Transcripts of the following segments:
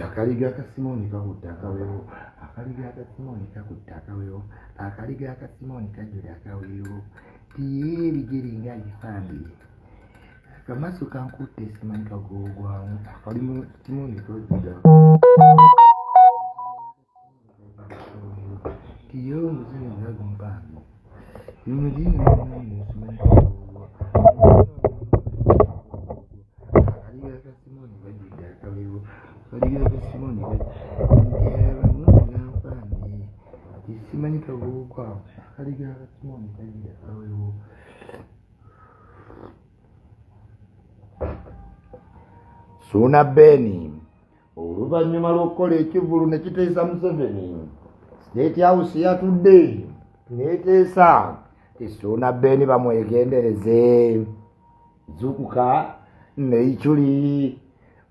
Akaliga Simoni kakutta wewo, akaliga Simoni kakutta wewo, akaliga Simoni kajula kawewo. Tiye bigiringa ifambi. Kamaso kankutte Simoni kagogwa, akalimu Simoni kajula. Tiye muzini ngagumbango. Nimudini Simoni kagogwa. Akaliga Simoni kajula kawewo. Akaliga Simoni Simani kagogwa, akaliga Simoni kajula kawewo. Sunna Beni oluvannyuma lw'okukola ekivvulu ne kiteesa Museveni, State House yatudde neeteesa ti Sunna Beni bamwegendereze. Zukuka ne Ichuli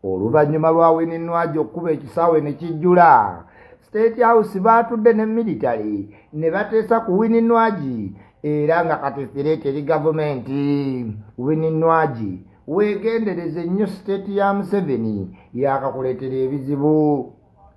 oluvannyuma lwa Waninwaji okuba ekisaawe ne kijjula, State House baatudde ne military ne bateesa ku Waninwaji era nga kati eri gavumenti. Waninwaji weegendereze nnyo state ya Museveni yakakuleetera ebizibu.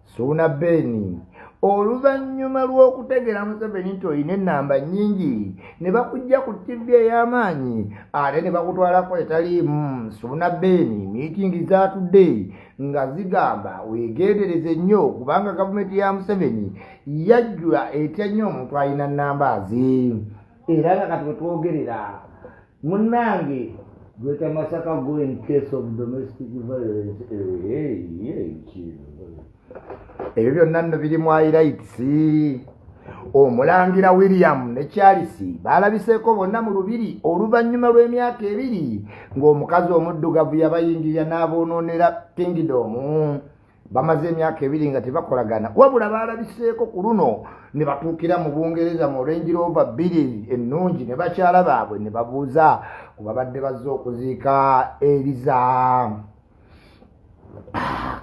Sunna Beni oluvannyuma lw'okutegera Museveni nti olina ennamba nnyingi ne bakujja ku TV ey'amaanyi ate ne bakutwalako etaliimu. Sunna Beni miitingi zaatudde nga zigamba weegendereze nnyo kubanga gavumenti ya Museveni yajjula etya nnyo omuntu alina nnambaazi. Era nga kati wetwogerera munnange Greater Masaka go in case of domestic violence. Ebyo byonna nno biri mu highlights. Omulangira William ne Charles baalabiseeko bonna mu lubiri oluvannyuma lw'emyaka 2 ng'omukazi omuddugavu yabayingirira n'aboonoonera Kingdom. Bamaze emyaka 2 nga tebakolagana, wabula baalabiseeko ku luno ne batuukira mu Bungereza mu Range Rover 2 ennungi ne bakyala baabwe ne babuuza ku babadde bazze okuziika Eliza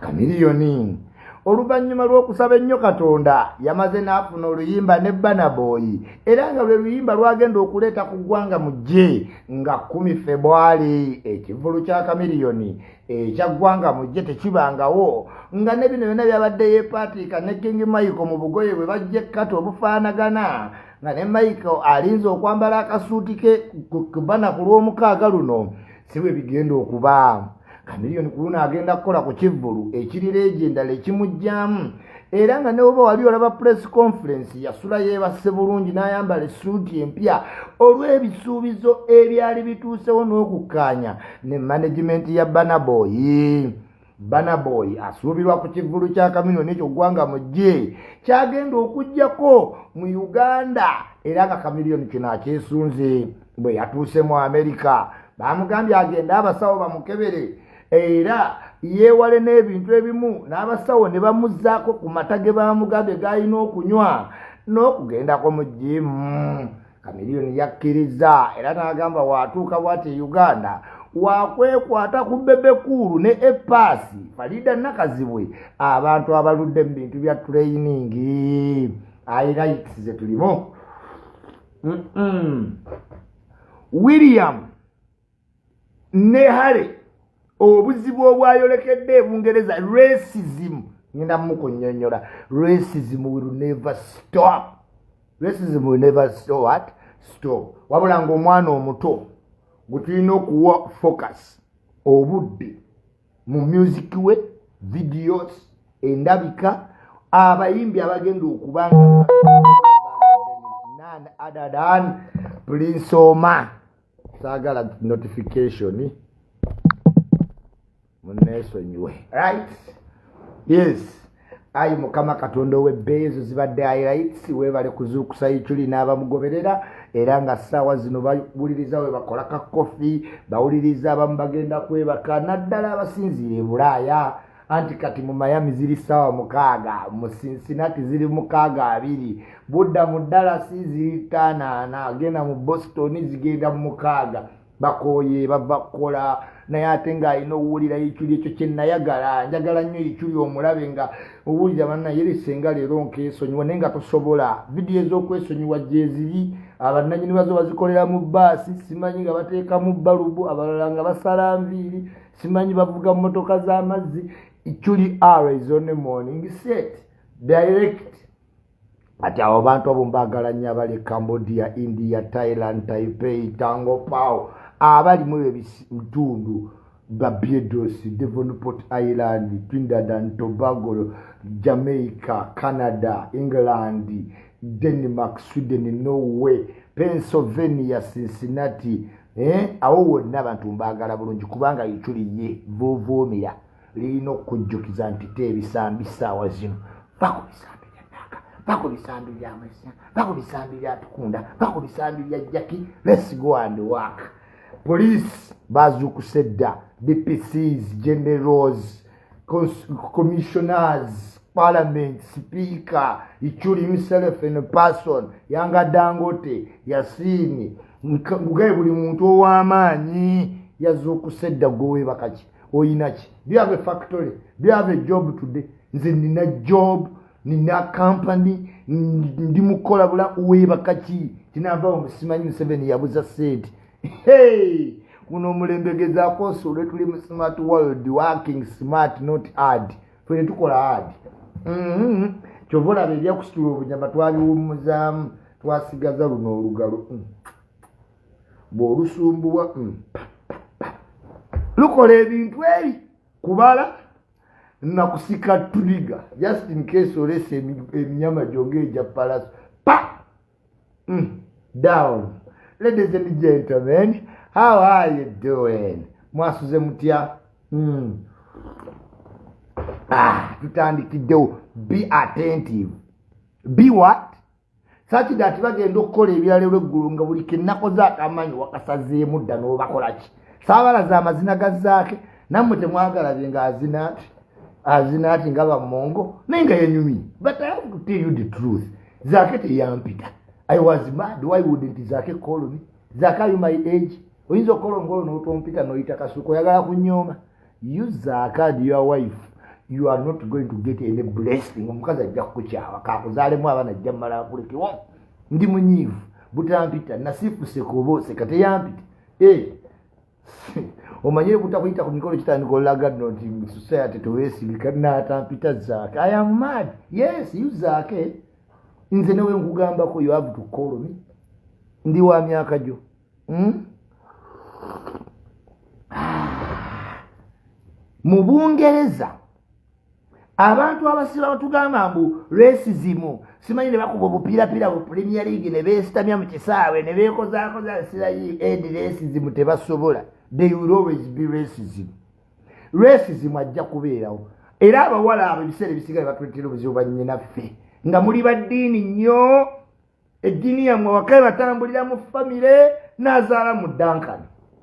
Kamiliyoni. Oluvannyuma lw'okusaba ennyo Katonda yamaze n'afuna oluyimba ne Burna Boy era nga lwe luyimba lwagenda okuleeta ku ggwanga mu gye nga 10 February ekivvulu kya Kamiliyoni ekya ggwanga mu gye tekibangawo nga ne bino byonna byabadde yeepaatiika ne King Michael mu bugoye bwe bajja ekkati obufaanagana nga ne Michael alinze okwambala akasuuti ke ku Burna ku lw'omukaaga luno si bwe bigenda okuba. Kamiliyoni ku luno agenda kukola ku kivvulu ekirira endala ekimujjaamu era nga ne oba wali olaba press conference yasula yeebase bulungi n'ayambala essuuti empya olw'ebisuubizo ebyali bituusewo n'okukkaanya ne management ya Burna Boy. Burna Boy asuubirwa ku kivvulu kya Kamiliyoni ekyo ggwanga mu gye kyagenda okuggyako mu Uganda era nga Kamiliyoni kino akyesunze. Bwe yatuuse mu America bamugambye agenda abasawo bamukebere era yeewale n'ebintu ebimu n'abasawo ne bamuzzaako ku mata ge bamugambye g'alina okunywa n'okugendako mu gyimu. Kamiliyoni yakkiriza era n'agamba waatuuka bw'ati Uganda wakwekwata ku Bebekulu ne Epaasi Farida Nakazibwe abantu abaludde mu bintu bya training. Highlights ze tulimu. William ne Harry obuzibu obwayolekedde Bungereza racism ngenda mukunnyonnyola. Racism will never stop. Racism will never stop. What? Stop. Wabula ng'omwana omuto gwe tulina okuwa focus obudde mu music we, videos, endabika, abayimbi abagenda okubanga none other than Prince Oma. Saagala notification muneesonyiwe. Right? Yes. Ayi Mukama Katonda w'ebbeezo zibadde highlights. Weebale kuzuukusa Ichuli n'abamugoberera era nga ssaawa zino bawuliriza we bakola ka kofi, bawuliriza abamu bagenda kwebaka naddala abasinziira e Bulaaya. Anti kati mu Miami ziri ssaawa 6, mu Cincinnati ziri 6:20, Budda mu Dallas ziri 5:40, agenda mu Boston zigenda mu 6. Bakooye bava kukola naye ate ng'alina owulira Ichuli ekyo kye nayagala. Njagala nnyo Ichuli omulabe nga owulira bannaye lisenga leero nkeesonyiwa naye nga tosobola. Vidiyo ez'okwesonyiwa gye ziri, abannannyini bazo bazikolera mu bbaasi, simanyi nga bateeka mu bbalubu, abalala nga basala nviiri, simanyi bavuga mu mmotoka z'amazzi. Ichuli hours on the morning set direct ati abo bantu abo mbagala nnyo abali Cambodia, India, Thailand, Taipei, Tango Pao abali mu ebitundu Barbados, Devonport Island, Trinidad and Tobago, Jamaica, Canada, England, Denmark, Sweden, Norway, Pennsylvania, Cincinnati, awo wonna abantu mbagala bulungi kubanga Ichuli ye vovoomera lino kujjukiza nti tebisambi saawa zino bakubisambi bya Naka, bakubisambi bya Mwesa, bakubisambi bya Tukunda, bakubisambi bya Jackie. Let's go and work. Police bazukusedda, DPCs, generals, commissioners, parliament, speaker, Ichuli himself in a person, Yanga Dangote, Yasini, Mugabe buli muntu ow'amaanyi yazukusedda gowe bakaki oyinaki. Do you have a factory? Do you have a job today? Nze nina job, nina company, ndi mukola bula uwe bakaki kinava omusimanyi Museveni yabuza sente. Hey, kuno mulembegeza kosole tuli mu smart world, working smart not hard. Fwe tukola hard. Chovola bebya kusitula obunyama twali umuzaamu twasigaza luno olugalo. Bwolusumbuwa lukola ebintu ebi kubala na kusika trigger just in case olese eminyama jongeja palace pa down. Ladies and gentlemen, how are you doing? Mwasuze mutya? Tutandikiddewo. Be attentive. Be what? Such that bagenda okukola ebirala olw'eggulu nga buli kennakoze akamanyi wakasazeemu dda n'obakolaki. Saabalaza amazina ga Zaake nammwe temwagala nga azina ati nga bamongo naye nga yenyumye. But I have to tell you the truth. Zaake teyampita. I was mad. Why wouldn't Zaake call me? Zaake, are you my age? Oyinza okukola ngolo n'otompita n'oyita kasuuka oyagala kunyooma. You Zaake and your wife, you are not going to get any blessing. Omukazi ajja kukukyawa kakuzaalemu abaana ajja mmala akulekewo. Ndi munyiivu butampita nasiifuse koboose kateyampita. Omanyire butakuyita ku mikolo kitandika olaga nti society toweesigika n'atampita Zaake. I am mad. Yes, you Zaake. Nze newe nkugambako you have to call me. Ndi wa myaka gyo. Mu Bungereza abantu abasiba batugamba mbu racism simanyi ne bakuba obupiirapiira bu Premier League ne beesitamya mu kisaawe ne beekozaakoza sirayi racism tebasobola. They will always be racism. Racism ajja kubeerawo. Era abawala abo ebiseera ebisigaye batuleetera obuzibu bannyinaffe nga muli baddiini nnyo. Eddiini yammwe wakabe batambulira mu famire n'azaala mu Duncan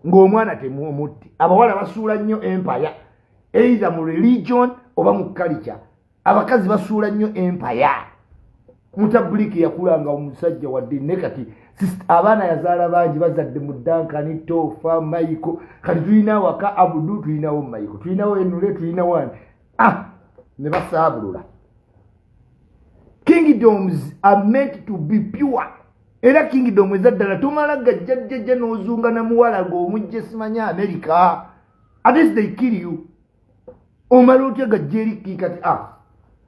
ng'omwana temuumutti. Abawala basuula nnyo empire either mu religion oba mu culture. Abakazi basuula nnyo empire. Mutabuliki yakulanga omusajja wa ddiini ne kati abaana yazaala bangi bazadde mu Duncan, Tofa, Michael. Kati tulina waka Abudu, tulinawo Michael, tulinawo Enule, tulinawo ani ne basaabulula. Kingdoms are meant to be pure. Era kingdom ezaddala tomala gajjajjajja n'ozunga na muwala ng'omujje simanya America. At least they kill you. Omala otya gajjeri kati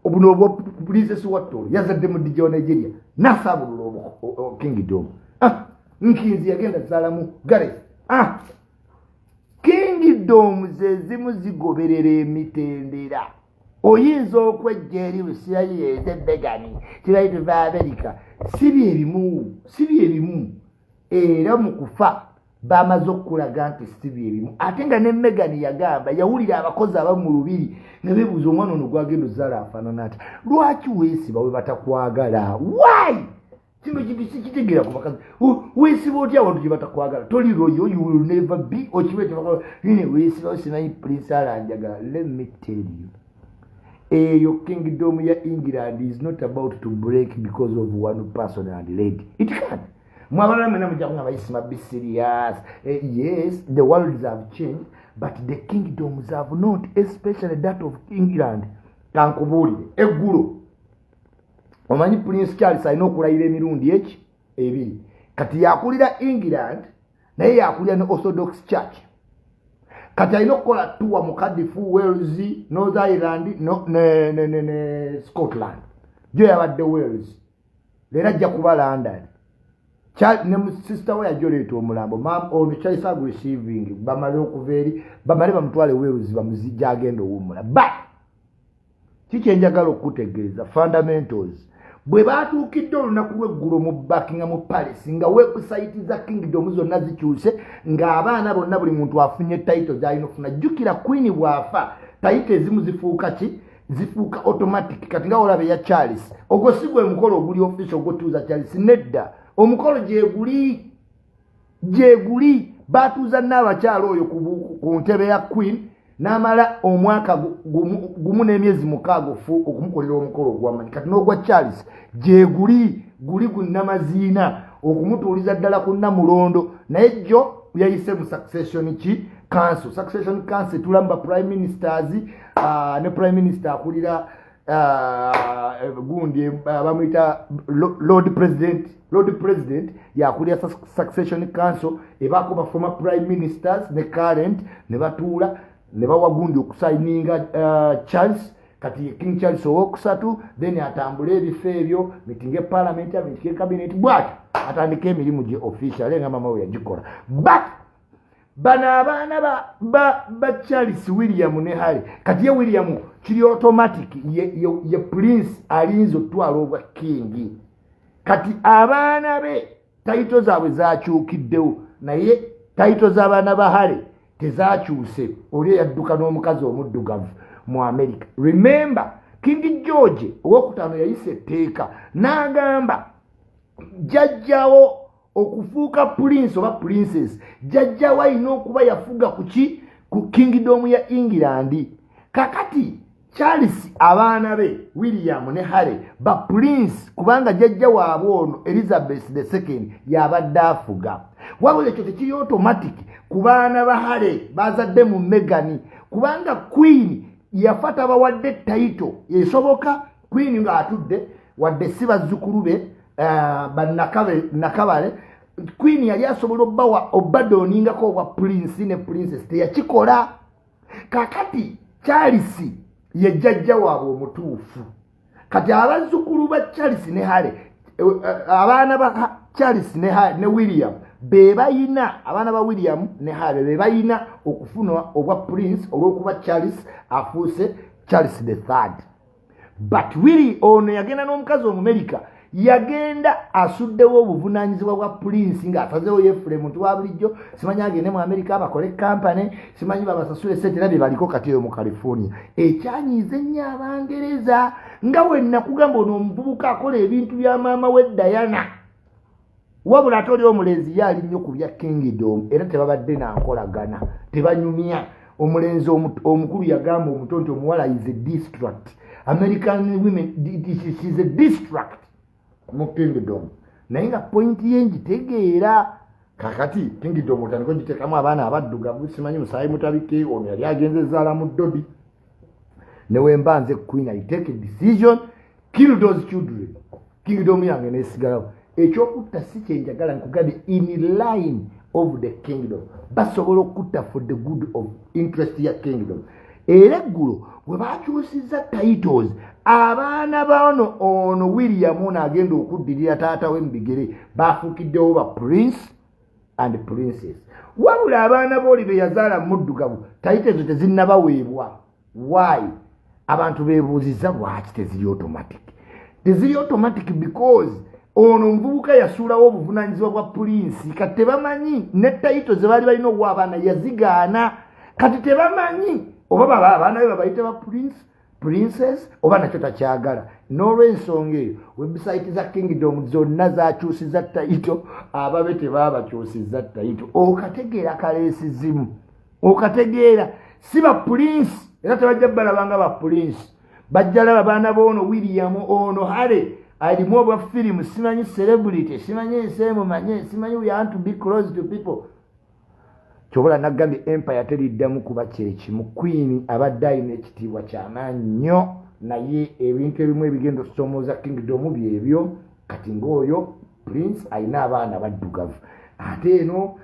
obuno obwo princess watto yazadde mu dijja wa Nigeria n'asaabulula kingdom. Nkinzi yagenda zaalamu Gareth. Kingdoms ezimu zigoberera emitendera. Oyinza okwejja eri Busirayiri ezeddegani kirayituva America. Sibi ebimu era mu kufa bamaze okulaga nti sibi ebimu. Ate nga ne Megani yagamba yawulira abakozi abamu mu lubiri ne beebuuza omwana ono gwagenda ozaala afaanana ati lwaki weesiba we batakwagala? Why? Kino kitegeera ku bakazi. Weesiba otya abantu gye batakwagala? Toli royo, you will never be. Okiwete weesiba osimanyi Prince alanjagala. Let me tell you. Your kingdom ya England is not about to break because of one person and lady. It can't. Yes, the worlds have changed, but the kingdoms have not, especially that of England. Kankubuli, Eguro. Omanyi Prince Charles alina okulayira emirundi ebiri. Kati yakulira England naye yakulira ne Orthodox Church. kati alina okukola tuwa mu Cardiff, Wales, Northern Ireland ne Scotland. Jo yabadde Wales. Leero ajja kuba London. Ne sister we yajoleeta omulambo. Mam ono kyalisa receiving bamale okuva eri bamale bamutwale Wales bamuzijja agenda owummula. But kikyenjagala okutegeeza fundamentals. Bwe baatuukidde olunaku lw'eggulo mu Buckingham Palace nga website za Kingdom zonna zikyuse ng'abaana bonna buli muntu afunye title z'alina okufuna. Jjukira Queen bw'afa title ezimu zifuuka ki? Zifuuka automatic. Kati nga olaba eya Charles ogwo si gwe mukolo oguli official ogwotuuza Charles nedda. Omukolo gyeguli baatuuza n'abakyala oyo ku ntebe ya Queen n'amala omwaka gumu n'emyezi 6 okumukolera omukolo ogw'amanyi. Kati n'ogwa Charles gyeguli gunnamaziina okumutuuliza ddala ku Namulondo naye jjo yayise mu succession council. Succession council tulamba prime ministers ne prime minister akulira gundi bamuyita Lord President yakulira succession council ebako ba former prime ministers ne current ne batuula ne bawa gundi okusigninga Charles kati King Charles owokusatu then atambule ebifo ebyo mitinge parliament mitinge cabinet bwat atandike emirimu gye official nga mama we yagikola. But bana abaana ba Charles William ne Harry kati ye William kiri automatic ye prince alinzo twalo obwa king. Kati abaana be title zaabwe zakyukiddewo naye title z'abaana ba Harry tezakyuse. Oli yadduka n'omukazi omuddugavu mu America. Remember King George owokutaano yayise etteeka n'agamba jajjawo okufuuka prince oba princess jajjawo alina okuba yafuga ku kingdom ya England. Kakati Charles abaana be William ne Harry ba prince kubanga jajja waabwe ono Elizabeth II yabadde afuga. Wabula ekyo tekiri automatic ku baana ba Harry bazadde mu Meghan kubanga Queen yafata bawadde title esoboka Queen nga atudde wadde si bazzukulu be nakabale Queen yali asobola obadoningako obwa prince ne princess teyakikola. Kakati Charles ye jajja waabwe omutuufu. Kati abazzukulu ba Charles ne Harry abaana ba Charles ne William bebayina abaana ba William ne Harry bebayina okufuna obwa prince olw'okuba Charles afuuse Charles III. But Willie ono yagenda n'omukazi Omumerika yagenda asuddewo obuvunaanyizibwa bwa prince ng'asazeewo yefule muntu wa bulijjo simanyi agende mu Amerika bakole kampani simanyi babasasule sente nabye baliko kati eyo mu California. Ekyanyiiza ennyo Abangereza nga we nakugamba ono omuvubuka akola ebintu bya maama we Diana wabula ate oli omulenzi yaali nnyo ku bya Kingdom era tebabadde nankolagana tebanyumya. Omulenzi omukulu yagamba omuto nti omuwala is a distract. American women she's a distract mu Kingdom naye nga point ye ngitegeera. Kakati Kingdom otandika ogiteekamu abaana abaddugavu simanyi musaayi mutabike ono yali agenze zaala mu Dodi ne wemba nze Queen I take a decision kill those children. Kingdom yange nesigalawo. Ekyokutta si kyenjagala nkugambye in line of the kingdom basobola okutta for the good of interest ya Kingdom. Era eggulo bwe bakyusizza titles abaana baano ono William ono agenda okuddirira taata we mbigere bafuukiddewo ba prince and princess. Wabula abaana booli be yazaala muddugavu titles tezinnabaweebwa. Why? Abantu beebuuzizza lwaki teziri automatic. Teziri automatic because ono mvubuka yasuulawo obuvunaanyizibwa bwa prince kati tebamanyi ne titles ze baali balina owa abaana yazigaana. Kati tebamanyi oba baba abaana be babayite ba prince princess oba nakyo takyagala. N'olw'ensonga eyo website za Kingdom zonna zakyusiza title ababe tebabakyusizza title. Okategeera kaleesizimu okategeera si ba prince era tebajja balabanga ba prince bajja laba baana b'ono William ono Harry alimu obwa film simanyi celebrity simanyi ensemo manye simanyi we want to be close to people. Kyobola nagambye empire teriddamu kuba kyekimu. Queen abadde alina ekitiibwa ky'amaanyi nnyo naye ebintu ebimu ebigenda okusomooza Kingdom byebyo. Kati ng'oyo prince alina abaana baddugavu ate eno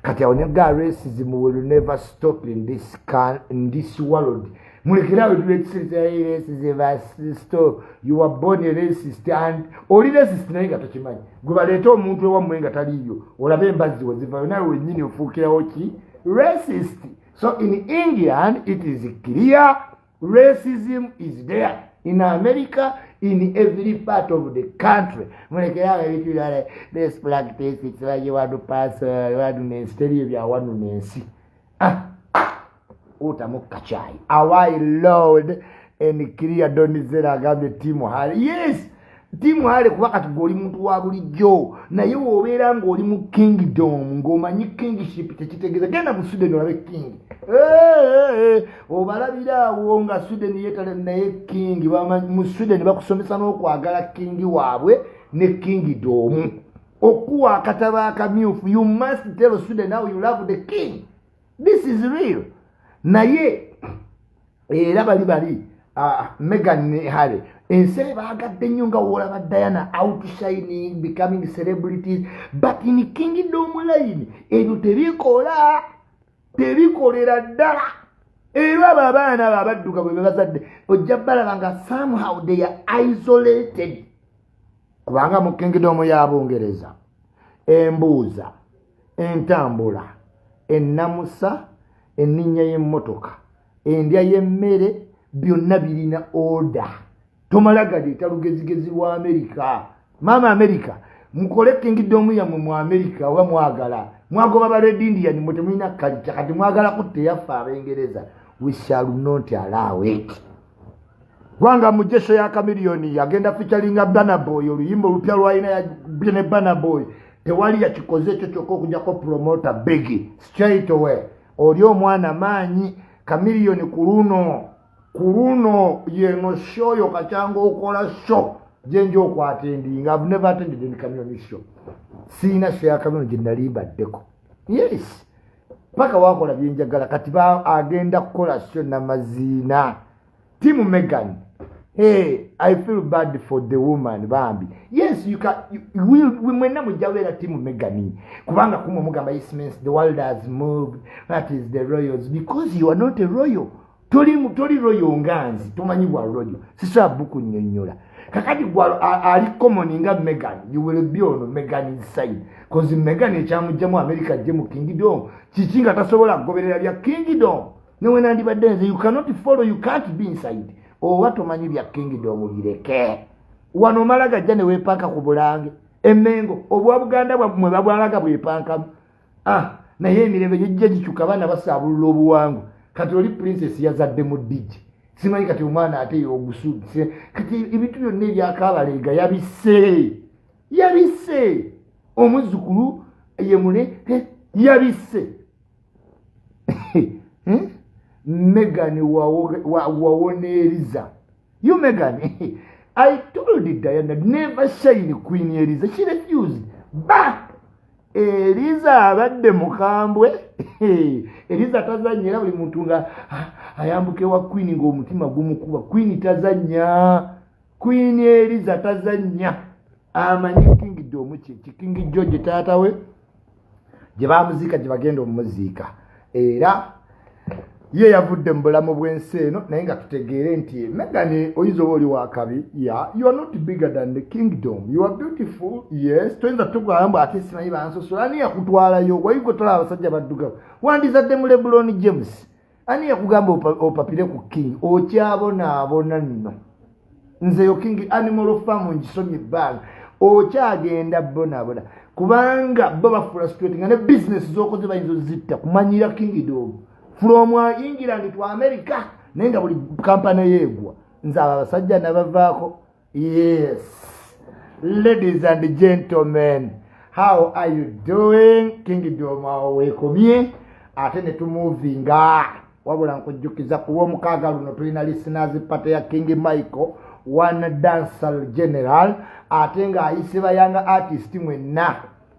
kati awonega racism will never stop in this world. Mulekerawe racism stop. You were born a racist and oli racist naye nga tokimanyi. Gwe baleeta omuntu ewammwe nga taliyo olabe embazi wezivayo nawe wennyini ofuukirawo ki racist. So in England it is clear racism is there. In America, in every part of the country. This practice, it's why you want to pass, you want to instead of your one Nancy. Utamukachai. Our Lord and clear Donizera got the team. Yes, team hali wakati goli muntu wa bulijjo naye obeera ng'oli mu kingdom ng'omanyi kingship tekitegeza genda mu Sweden olabe king obalabira awo nga Sweden yeetale naye king mu Sweden bakusomesa n'okwagala king waabwe ne kingdom okuwa akataba akamyufu. You must tell Sweden how you love the king. This is real. Naye era bali Meghan ne Harry ense bagadde nnyo nga wolaba Diana outshining becoming celebrities, but in kingdom line ebyo tebikolera ddala era abaana abadduka bwe bazadde ojja balaba nga somehow they are isolated. Kubanga mu kingdom y'Abongereza embuuza, entambula, ennamusa, enninnya y'emmotoka, endya y'emmere byonna birina order. Tomalagadde lugezigezi lwa America. Mama America mukole kingdom yammwe mu America oba mwagala mwagoba ba Red Indian mutemulina kalita kati mwagala kutte yaffe Abengereza. We shall not allow it. Wanga mujesho ya kamilioni yagenda featuring Burna Boy oluyimbo olupya lwalina ya Burna Boy tewali yakikoze ekyo kyokka okujjako promoter big straight away. Oli omwana maanyi kamilioni kuruno yeno show yo kachango okola show jenjo okwatendinga. I've never attended any kamilioni show. Sina show ya kamilioni jendalimba ddeko. Yes. Paka wakola byenjagala kati ba agenda kukola show na mazina. Team Meghan. Hey, I feel bad for the woman Bambi. Yes, we mwena mujawera team Meghan. Kubanga kumo mugamba yes means the world has moved. That is the royals because you are not a royal. Toli royal nganzi tomanyi bwa royal. Sisa buku nnyonnyola. Kakati gwa ali common nga Meghan. You will be on Meghan's side. Because Meghan ekyamujja mu America je mu kingdom. Kichinga tasobola kugoberera bya kingdom. No when andibadde you cannot follow, you can't be inside. Owato manyi bya kingdom bireke. Wano malaga jane wepanka ku Bulange. Emengo obwa Buganda bwamwe babwalaga bwepanka. Na ye mirebe jejje gichuka bana basabulula obuwangu. Kati oli princess yazadde mu diji. Simanyi kati omwana ate ogusudde. Kati ebintu byonna ebyakabalega yabisse. Omuzukulu yemule yabisse. Meghan Eliza. You Meghan, I told Diana never shine Queen Eliza. She refused. But Eliza abadde mukambwe. Eliza tazanyira buli muntu nga ayambuke wa Queen ng'omutima gumukuba. Queen tazanya. Queen Eliza tazanya. Amanyi kingdom ki King George taatawe gye bamuzika gye bagenda omuzika. Era ye yavudde mu bulamu bw'ensi eno naye nga tutegeere nti Meghan oyinza oba oli wakabi. You are not bigger than the kingdom. You are beautiful. Yes. Toyinza tugamba ate simanyi bansosola. Ani yakutwalayo? Wayigotola abasajja baddugavu. Wandizadde mu LeBron James. Ani yakugamba opapire ku king? Okyabonaabona nno. Nze yo king animal farm ngisomye ebbanga. Okyagenda bonaabona. Kubanga baba frustrating ne business z'okoze bayinza zitta kumanyira kingdom. From England to America, nenga buli kampani yegwa. Nzaba abasajja nabavaako. Yes. Ladies and gentlemen, how are you doing? Kingdom wekomye. Ate ne tumuvinga. Wabula nkujjukiza kuwa omukaaga luno tulina listeners party ya King Michael, one dancer general. Ate nga ayise bayanga artist mwenna.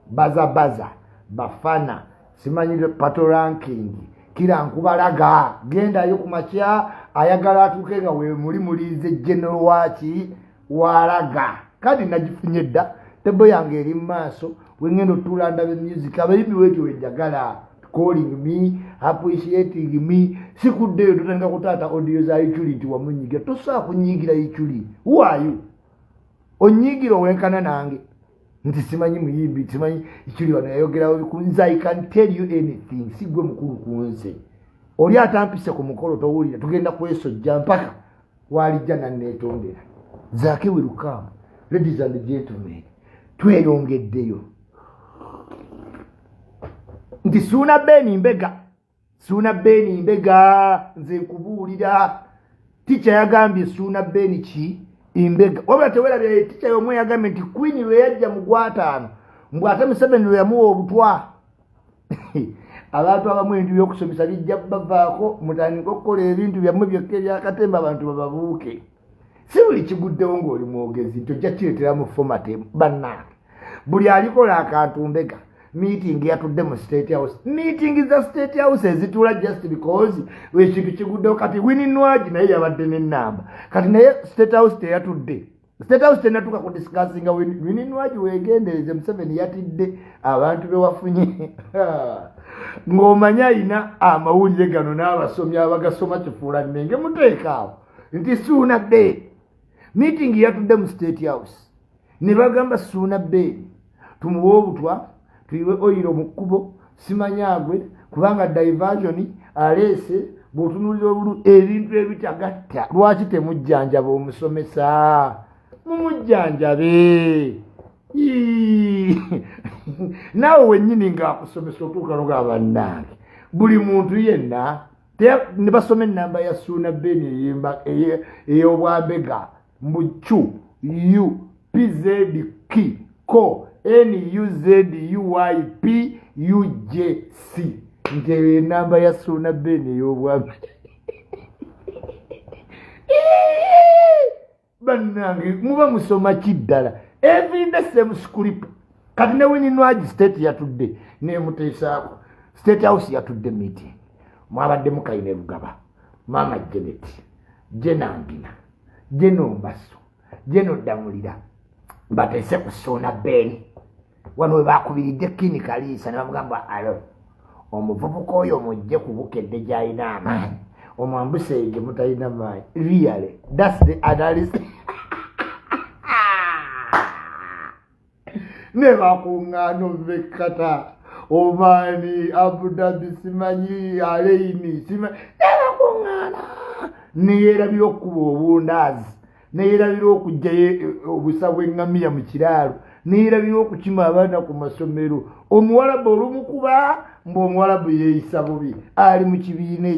Baza. Bafana. Simanyi pato ranking. Kira nkubalaga genda yo kumakya ayagala atuke nga we mulize general wachi walaga kadi nagifunye dda tebo yange eri maaso wengendo tulanda be music abayimbi wetu wejagala calling me appreciating me sikuddeyo tutandika kutaata audio za Ichuli nti wamunyigira tosaa kunyigira Ichuli who are you onyigira wenkana nange nti simanyi muyimbi simanyi Ichuli wano yayogerawo bikunza I can tell you anything sigwe mukulu kunze oli atampise ku mukolo towulira tugenda kwesojja mpaka walijja nanneetondera Zaki will come. Ladies and gentlemen, tweyongeddeyo nti Sunna Beni Mbega nze nkubuulira ticha yagambye Sunna Beni ki Imbega wabula tewerabye ticha yomwe yagambye nti Queen lwe yajja mu Gwataano mbw ate Museveni lwe yamuwa obutwa abantu abamu ebintu by'okusomesa bijja bavaako mutandika okukola ebintu byammwe byokka ebyakatemba abantu bababuuke si buli kiguddewo ng'oli mwogezi nti ojja kireetera mu format bannange buli alikola akantu Mbega meeting yatudde mu State House meeting za State House ezitula just because wekintu kiguddewo kati wininwagi naye yabadde n'ennamba kati naye State House teyatudde State House tenatuka ku discussinga wininwagi weegendereze Museveni yatidde abantu be wafunye ng'omanya ayina amawulire gano n'abasomi abagasoma kifuula nnenge muteekaawo nti Sunna Beni meeting yatudde mu State House ne bagamba Sunna Beni tumuwe obutwa tuyiwe oyiro mu kkubo simanyagwe kubanga diversion aleese bw'otunuulira obulu ebintu ebitagatta lwaki temujjanjaba omusomesa mumujjanjabe naawe wennyini ng'akusomesa otuuka noga bannange buli muntu yenna ne basoma ennamba ya Sunna Beni eyimba ey'obwambega mucu UPZK ko NUZUYPUJC nti enamba ya Sunna Beni ey'obwambega bannange muba musoma kiddala every day same script kati ne wininwagi state yatudde nemuteesaako State House yatudde meeting mwabadde Mukaine Lugaba Mama Janet Jenangina Jenombaso Jenodamulira bateese ku Sunna Beni wano we bakubiridde Kini Kaliisa ne bamugamba alo omuvubuka oyo mujje ku bukedde gy'alina amaanyi omwambuse gye mutalina maanyi really that's the analysis ne bakuŋŋaana ovekata omani Abudabi simanyi aleini simanyi ne bakuŋŋaana neyerabira okuba obundaazi neyerabira okugjayo obusa bw'eŋŋamiya mu kiraalo neyerabira okukima abaana ku masomero omuwalabu olumukuba ng'omuwalabu yeeyisa bubi ali mu kibiina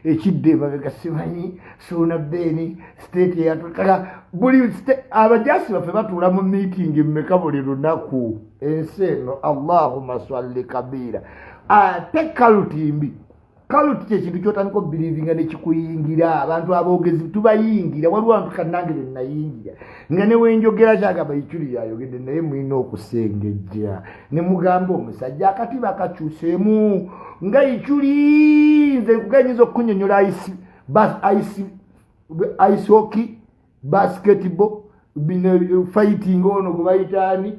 ekidde emabega simanyi Sunna Beni state yatukala buli abajaasi baffe batuula mu meeting mmeka buli lunaku ensi eno Allahumma salli kabira ate kalutimbi kaluti kyekintu kyotandika obbilivinga nekikuyingira abantu aboogezi tubayingira waliwo abantu kannange benayingira nga newenjogera kyagamba Ichuli yayogedde naye mulina okusengejja ne mugamba omusajja akati bakakyuseemu nga Ichuli nze nkuganyiza okunyonyola ice hockey basketball fighting ono gwe bayitaani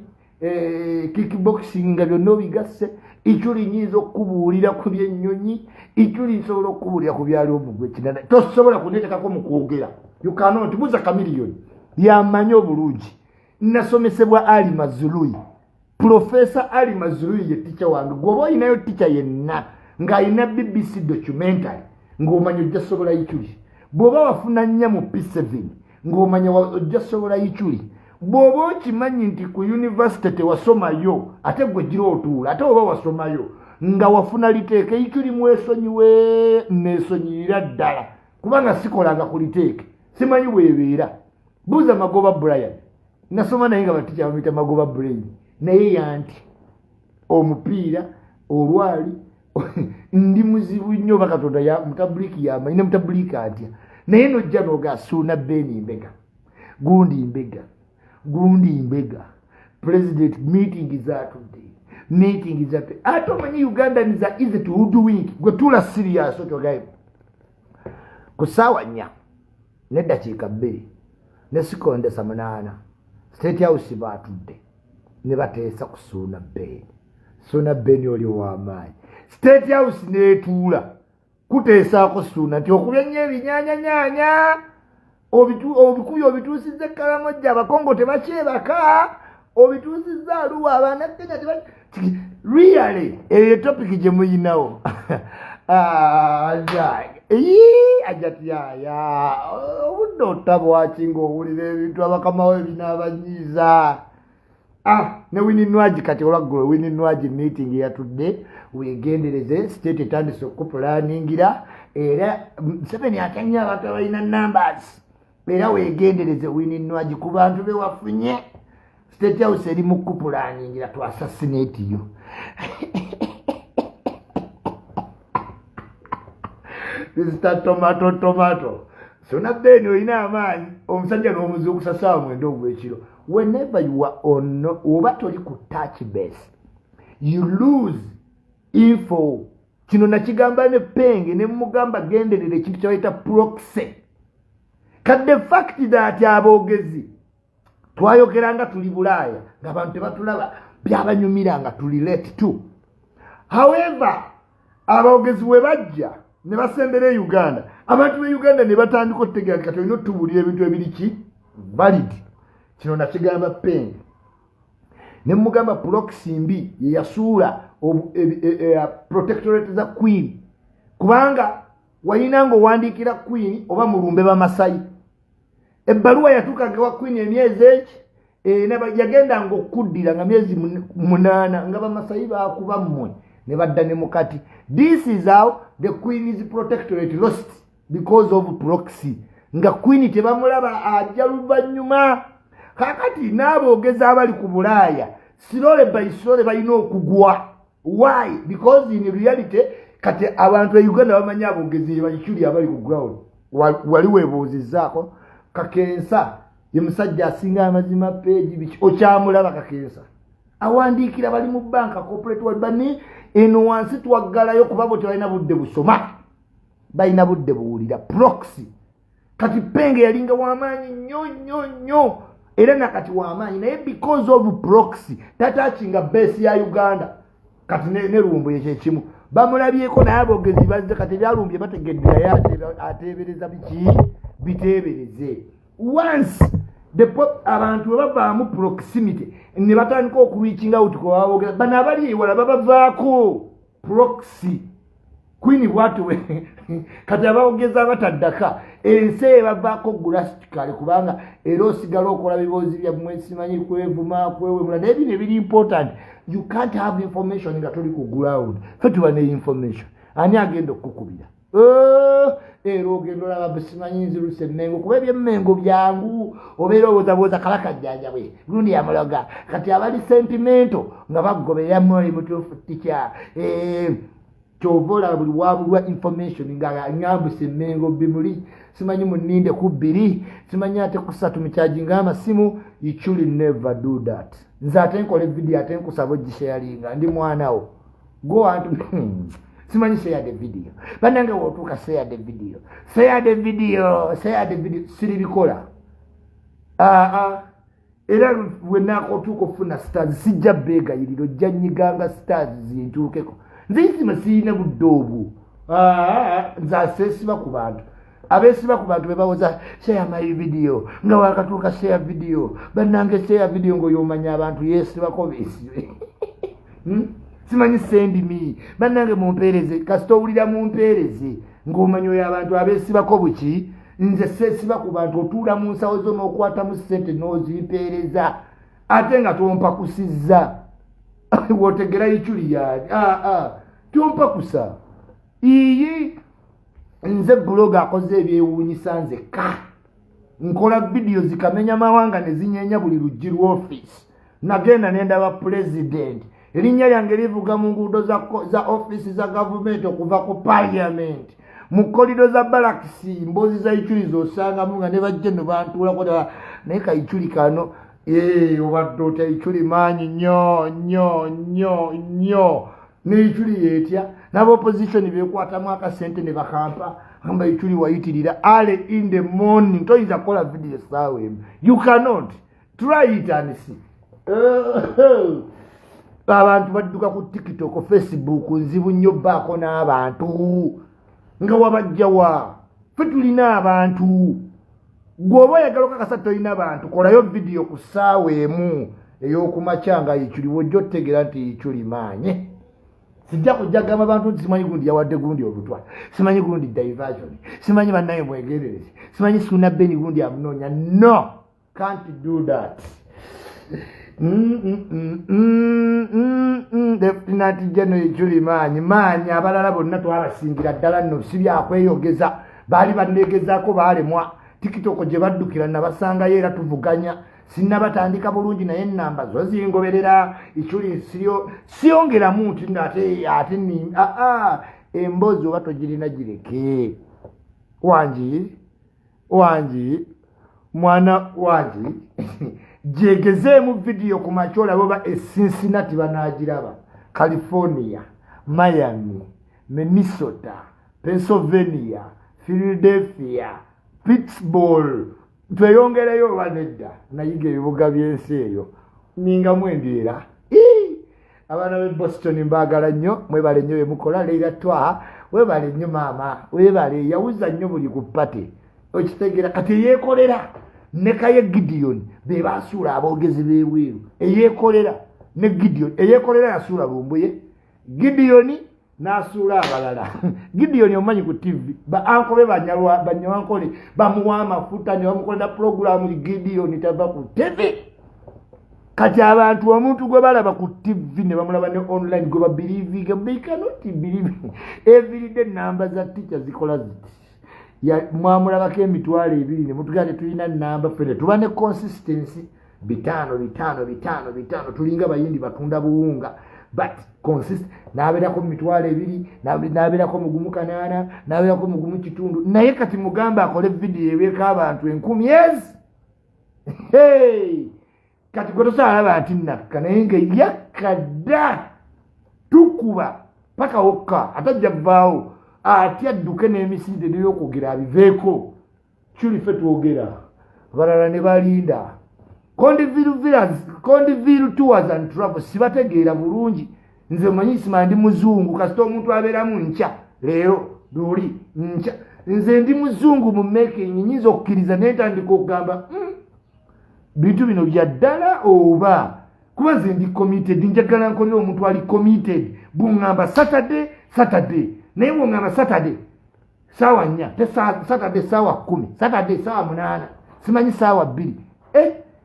kickboxing nga byonna obigasse Ichuli nyinza okubuulira ku byennyonyi Ichuli nsobola okubuulira ku byali omugwe kinana tosobola kundeetekako mu kwogera you cannot buza kamiliyoni yamanyi obulungi nasomesebwa Ali Mazului Professor Ali Mazului ye ticha wange gwoba oyinayo ticha yenna ng'alina BBC documentary ng'omanya ojja sobola Ichuli bw'oba wafuna nnya mu P7 ng'omanya ojja sobola Ichuli bw'oba okimanyi nti ku university tewasomayo ate gwe gira otuula ate oba wasomayo nga wafuna liteeke Ichuli mwesonyiwe neesonyiyira ddala kubanga sikolanga ku liteeke simanyi bwebeera buuza Magoba Brian nasoma naye nga batikya bamuyita Magoba Brain naye yanti omupiira olwali ndi muzibu nnyo bakatonda ya mutabuliki yamanyi ne mutabuliki atya naye nojja noga Sunna Beni Mbega gundi Mbega president meeting zatudde ate omanyi Uganda niza easy to hoodwink gwe tula serious otogaye ku ssaawa 4 n'eddakiika 2 ne sekonde 8 State House batudde ne bateesa ku Sunna Ben. Sunna Ben oli w'amaanyi. State House neetuula kuteesaako Sunna nti okubya nnyo ebinyaanya obikubi obituusizza Karamoja abakongo tebakyebaka obituusizza Arua abaana Kenya really eyo topic gye muyinawo ajatyaya obudde otabwaki ng'owulira ebintu abakamawo ebinaabanyiiza ne wininwagi kati olwaggulo wininwagi meeting yatudde weegendereze state etandise okupulaningira era Museveni atanya abantu abalina numbers era weegendereze wininwagi ku bantu bewafunye state house eri mu kupulaningira to assassinate you. Mr. Tomato. Sunna Ben olina amaanyi omusajja n'omuzuukusa ssaawa mwenda ogw'ekiro. Whenever you are on oba toli ku touch base you lose info. Kino nakigamba ne Penge ne mugamba genderera ekintu ky'ayita proxy. Kat the fact that aboogezi twayogeranga tuli Bulaaya ng'abantu tebatulaba byabanyumira nga tuli late too. However aboogezi we bajja ne basembera Uganda abantu be Uganda ne batandika okutegeera kati olina otubulira ebintu ebiri valid. Kino nakigamba Penge ne mugamba proxy mbi ye yasuula protectorate za Queen kubanga wayina ng'owandiikira Queen oba mulumbe bamasayi ebbaluwa yatuukaga wa Queen emyezi eki yagenda ng'okuddira nga myezi 8 nga bamasayi baakuba mmwe ne badda ne mukati. This is how the Queen's protectorate lost because of proxy. Nga Queen tebamulaba ajja luvannyuma. Kakati n'aboogezi abali ku Bulaaya sirole by sirole balina okugwa. Why? Because in reality kati abantu e Uganda bamanyi aboogezi Ichuli abali ku ground. Wali weebuuzizzaako Kakensa ye musajja asinga amazima page biki okyamulaba Kakensa awandiikira bali mu banka corporate world bani eno wansi twaggalayo kuba bo tebalina budde busoma balina budde buwulira proxy. Kati Penge yalinga w'amaanyi nnyo era nakati w'amaanyi naye because of proxy tatachinga base ya Uganda kati ne Lumbu ekyekimu bamulabyeko naye aboogezi bazze kati byalumbye bategedderayo ateebereza biki biteebereze. Once abantu bavaamu proximity ne batandika okureaching out ko baboogera bano abali ewala babavaako proxy. Queen bwatu we kati abaogeza bataddaka ensi ebavaako drastically kubanga era osigala okola biboozi byammwe simanyi kwevuma kwewemula naye bino ebiri important. You can't have information nga toli ku ground. Fe tuba ne information ani agenda okukubira era ogenda olaba simanyi nziruse Mengo kuba ebyemmengo byangu obeera obuzabooza kalaka jjanja bwe lundi yamuloga kati abali sentimento nga bagoberera muli mutuufu tica kyovola buli wabulwa information nga ngambuse Mengo bimuli simanyi muninde ku 2 simanyi ate ku 3 mukyajinga amasimu. Ichuli never do that. Nze ate nkola video ate nkusaba ogisharinga ndi mwanawo go and simanyi share the video banange wotuka share the video siribikola era wenakotuka ofuna stars sijja bega yiriro janyiganga stars zintuukeko nzisima siina budde obwo nze asesiba ku bantu abesiba ku bantu bebawoza share my video nga wakatuuka share video banange share video ng'oyomanya abantu yesibako besibe simanyi send me banange mumpeereze kasita owulira mumpeereze ng'omanyi oyo abantu abesibako buki nze sesiba ku bantu otuula mu nsawo zo n'okwatamu ssente n'ozimpeereza ate nga tompakusizza wotegera Ichuli yaani tompakusa iyi nze blog akoze ebyewuunyisa nzekka nkola video zikamenya mawanga ne zinyenya buli luggi lw'office nagenda nendaba president erinnya lyange livuga mu nguudo za office za government okuva ku parliament mu kolido za balakisi mbozi za Ichuli zosangamu nga ne bajje no bantuulako naye ka Ichuli kano obadde otya Ichuli maanyi nnyo ne Ichuli yeetya n'aba opposition beekwatamu akasente ne bakampa amba Ichuli wayitirira early in the morning toyinza kukola video essaawa emu. You cannot try it and see. abantu badduka ku TikTok Facebook nzibu nnyo baako n'abantu nga wabajjawa ffe tulina abantu gwoba oyagala okakasa tolina abantu kolayo vidiyo ku ssaawa emu ey'okumakya nga Ichuli wojja otegeera nti Ichuli maanye sijja kujja gamba abantu nti simanyi gundi yawadde gundi olutwa simanyi gundi diversion simanyi bannaye mwegenderezi simanyi Sunna Beni gundi amunoonya no can't do that Lieutenant General Ichuli maanyi abalala bonna twabasingira ddala nno si byakweyogeza baali banneegezaako baalemwa TikTok gye baddukira nabasangayo era tuvuganya sinnabatandika bulungi naye ennamba zo zingoberera Ichuli siyongeramu nti ate emboozi oba togirina gireke wangi mwana wangi jegezeemu vidiyo ku makyola boba Cincinnati banaagiraba California, Miami, Minnesota, Pennsylvania, Philadelphia, Pittsburgh tweyongereyo banedda nayiga ebibuga by'ensi eyo ninga mwendeera abaana b'e Boston mbaagala nnyo mwebale nnyo bemukola leera twa webale nnyo maama webale yawuza nnyo buli ku pate okitegeera kati eyeekolera ne kaye Gideon be baasuula aboogezi b'ebweru eyeekolera ne Gideon eyeekolera yasuula lumbuye Gideon n'asuula abalala Gideon omanyi ku TV ankobe banyawankole bamuwa amafuta ne bamukolera programu Gideon tava ku TV kati abantu omuntu gwe balaba ku TV ne bamulaba ne online gwe babelieve they cannot believe every day namba za teacher zikola ziti ya mwamulabako emitwalo 2 ne mutugane tulina namba fere tuba ne consistency bitano tulinga bayindi batunda buwunga but consist naberako mitwalo 2 naberako mugumu 8 naberako mugumu 1 naye kati mugamba akole video ebeka abantu 10,000 kati gotosala abantu nakka naye nga yakada tukuba paka wokka atajja vaawo ati adduke n'emisinde n'eyokwogera abiveeko Ichuli ffe twogera balala ne balinda Condiviru Tours and Travel sibategeera bulungi nze manyi sima ndi muzungu kasita omuntu abeeramu nkya leero luli nkya nze ndi muzungu mu making nyinza okukkiriza n'entandika okugamba bintu bino bya ddala oba kuba nze ndi committed njagala nkolera omuntu ali committed buŋŋamba Saturday naye bw'oŋŋamba Saturday saawa 4 Saturday saawa 10 Saturday saawa 8 simanyi saawa 2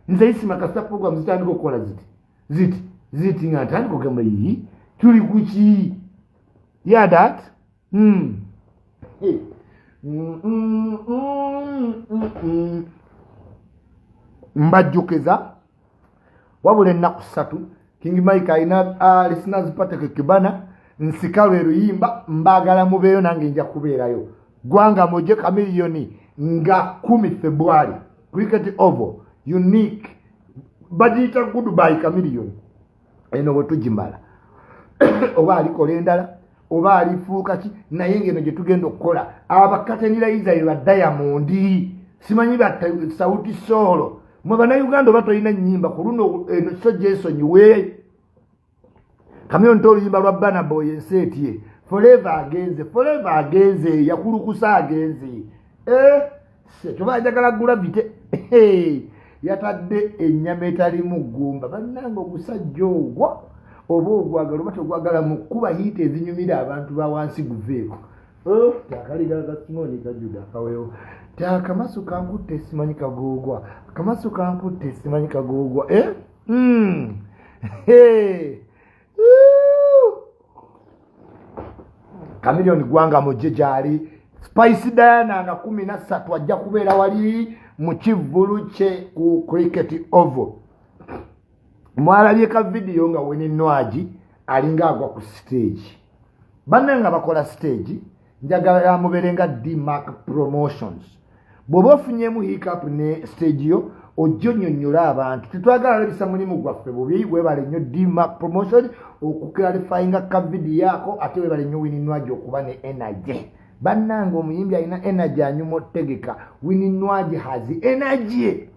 nze isima kasita program zitandika okukola ziti nga ntandika okugamba yi tuli kuki yeah that mbajjukiza wabula ennaku 3 King Mike alina listeners pateke kibana nsikalwe luyimba mbagala mubeeyo nange nja kubeerayo gwanga moje kamiliyoni nga 10 February Cricket Oval unique bagiyita goodbye kamiliyoni eno bwetugimala oba alikola endala oba alifuuka ki naye ngeno gye tugenda okukola abakatanira Israel ba Diamond simanyi ba Sauti Solo mwe bannayuganda oba tolina nnyimba ku luno eno so gyesonyiwe kamiliyoni toluyimba lwa Burna Boy enseetye forever agenze yakulukusa agenze tobajagala gula bite yatadde ennyama etalimu ggumba bannanga ogusajja ogwo oba ogwagala oba togwagala mu kkuba hiita ezinyumira abantu ba wansi guveeko takaliga kasimoni kajuda kawewo takamasu kankutte simanyi kagoogwa kamasu kankutte simanyi kagoogwa Kamiliyoni gwanga mujje gyali Spice Diana nga 13 ajja kubeera wali mu kivvulu kye ku Cricket Oval mwalabye ka video nga MEDIAUG alinga agwa ku stage bannanga bakola stage njagala muberenga D-Mark Promotions bw'oba ofunyemu hiccup ne stage yo ojjo nnyonnyola abantu tetwagala labisa mulimu gwaffe bubi webale nnyo D-Mark Promotion okuclarifyinga ka video yako ate webale nnyo MEDIAUG okuba ne energy bannanga omuyimbi alina energy anyuma otegeka MEDIAUG has energy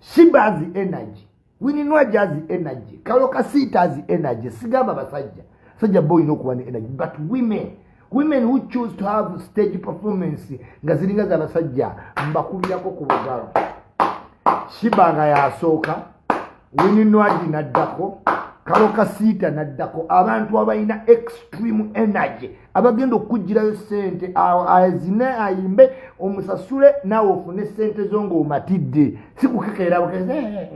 shibazi energy Wininwa has energy. Karoka Sita has energy. Sigamba basajja. Sajja boy no kuwa energy. But women who choose to have stage performance nga ziringa za basajja mbakubirako ku bugalo. Shibanga yasooka. Wininwa naddako. Karoka Sita naddako. Abantu abalina extreme energy. Abagenda okujjirayo sente azine ayimbe omusasule nawe ofune sente zongo omatidde sikukekeera bukeze